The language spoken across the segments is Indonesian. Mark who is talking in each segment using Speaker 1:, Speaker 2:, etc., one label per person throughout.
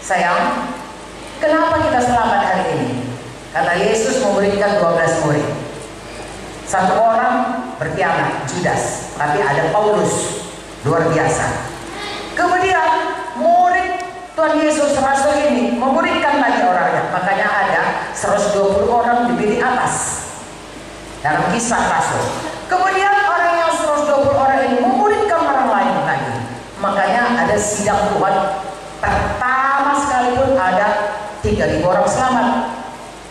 Speaker 1: Sayang, kenapa kita selamat hari ini? Karena Yesus memberikan 12 murid. Satu orang berkhianat, Judas, tapi ada Paulus, luar biasa. Kemudian murid Tuhan Yesus Rasul ini memuridkan lagi orangnya. Makanya ada 120 orang diberi atas dalam Kisah Rasul. Kemudian orang yang 120 orang ini memuridkan orang lain lagi. Makanya ada sidang Tuhan. Pertama sekali pun ada 3.000 orang selamat,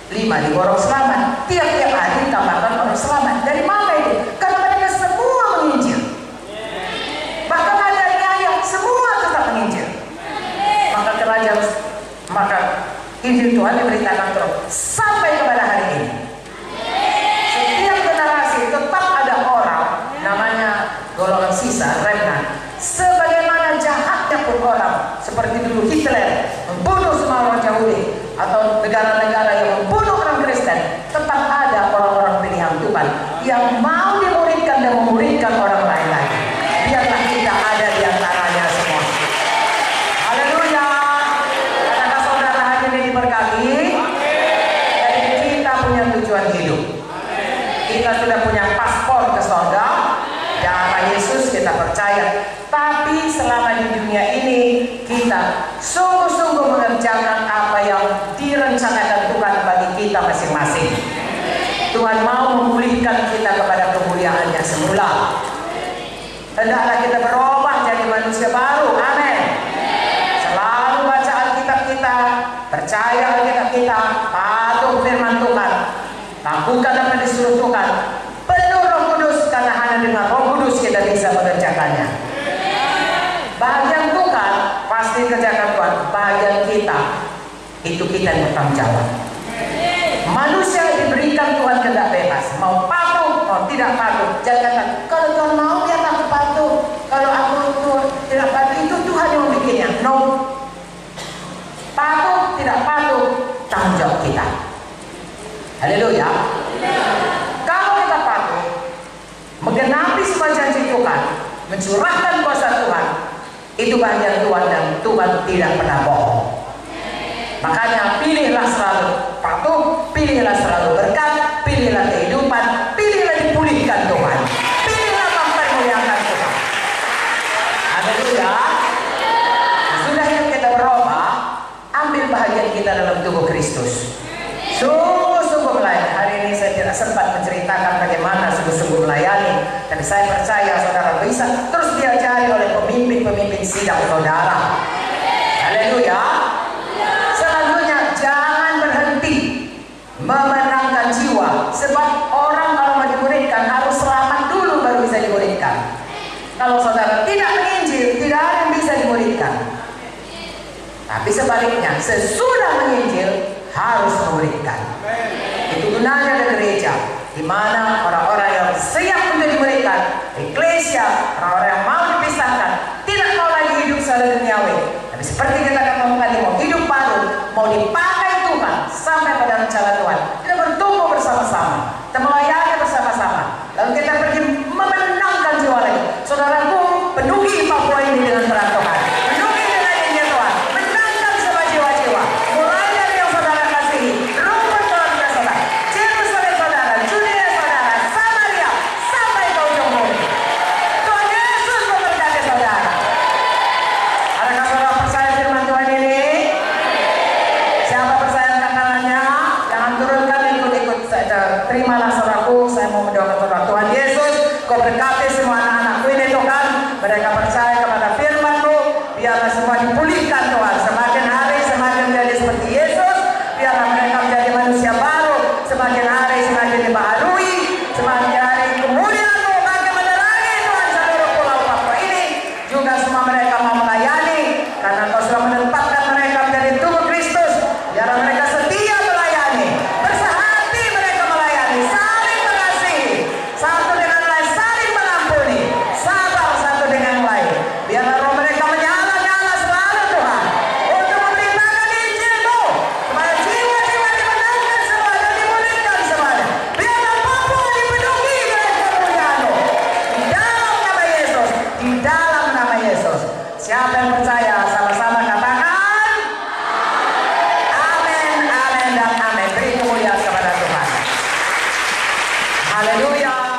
Speaker 1: 5.000 orang selamat. Tiap-tiap hari ditambahkan orang selamat. Dari mana itu? Karena mereka semua menginjil. Bahkan ada ayat semua tetap menginjil. Maka Injil Tuhan diberitakan terus sampai kepada hari ini. Setiap generasi tetap ada orang namanya golongan sisa, remnant. Sebagaimana jahatnya pun orang seperti dulu Hitler membunuh semua orang Yahudi atau negara-negara yang membunuh orang Kristen, tetap ada orang-orang pilihan Tuhan yang mau dimuridkan dan memuridkan orang lain lagi. Biarlah kita ada di antaranya semua. Haleluya. Adakah saudara hari ini diberkati? Jadi kita punya tujuan hidup. Kita sudah punya paspor ke surga. Darah Yesus kita percaya. Tapi selama di dunia ini kita sungguh-sungguh mengerjakan apa yang direncanakan Tuhan bagi kita masing-masing. Tuhan mau memulihkan kita kepada kemuliaannya semula. Hendaklah kita berubah jadi manusia baru. Amin. Selalu baca Alkitab kita, percaya Alkitab kita, patuh firman Tuhan, lakukan apa yang disuruh Tuhan, penuh Roh Kudus, karena hanya dengan Roh Kudus kita bisa mengerjakannya. Bagian Tuhan pasti kerjakan Tuhan. Bagian kita itu kita yang bertanggung jawab. Manusia diberikan Tuhan kehendak bebas, mau patuh mau tidak patuh. Jangan kalau Tuhan mau biar aku patuh, kalau aku tuh tidak patuh, itu Tuhan yang membikinnya. No, patuh tidak patuh tanggung jawab kita. Haleluya. Kalau kita patuh menggenapi semua janji Tuhan, mencurahkan kuasa Tuhan, itu bagian Tuhan dan Tuhan tidak pernah bohong. Makanya pilihlah selalu patuh, pilihlah selalu berkat, pilihlah kehidupan, pilihlah dipulihkan Tuhan, pilihlah mempermuliakan Tuhan. Haleluya. Sudah yang kita berubah, ambil bahagian kita dalam tubuh Kristus. Sungguh-sungguh melayani. Hari ini saya tidak sempat menceritakan bagaimana sungguh-sungguh melayani, tapi saya percaya saudara bisa terus diajari oleh pemimpin-pemimpin sidang saudara. Haleluya. Selanjutnya jangan berhenti memenangkan jiwa, sebab orang kalau mau dimuridkan harus selamat dulu baru bisa dimuridkan. Kalau saudara tidak menginjil, tidak ada yang bisa dimuridkan. Tapi sebaliknya, sesudah menginjil harus memuridkan. Itu gunanya ada gereja, di mana orang-orang yang siap untuk dimuridkan, eklesia, orang-orang yang mau dipisahkan, tidak mau lagi hidup secara duniawi, tapi seperti kita katakan tadi, mau hidup baru, mau dipakai Tuhan sampai pada rencana Tuhan. Kita bertumbuh bersama-sama, kita melayani bersama-sama, lalu kita pergi memenangkan jiwa lagi. Saudaraku, penuhi Papua ini dengan terang Tuhan, penuhi dengan Injil Tuhan, menangkan semua jiwa-jiwa. Mulai dari yang saudara kasihi, rumput keluarga saudara, Yerusalem saudara, Judea saudara, Samaria, sampai ke ujung bumi. Tuhan Yesus memberkati saudara. Adakah saudara percaya firman Tuhan ini? Siapa percaya angkat tangannya? Jangan turunkan, ikut-ikut saja. Terimalah saudaraku, saya mau Haleluya.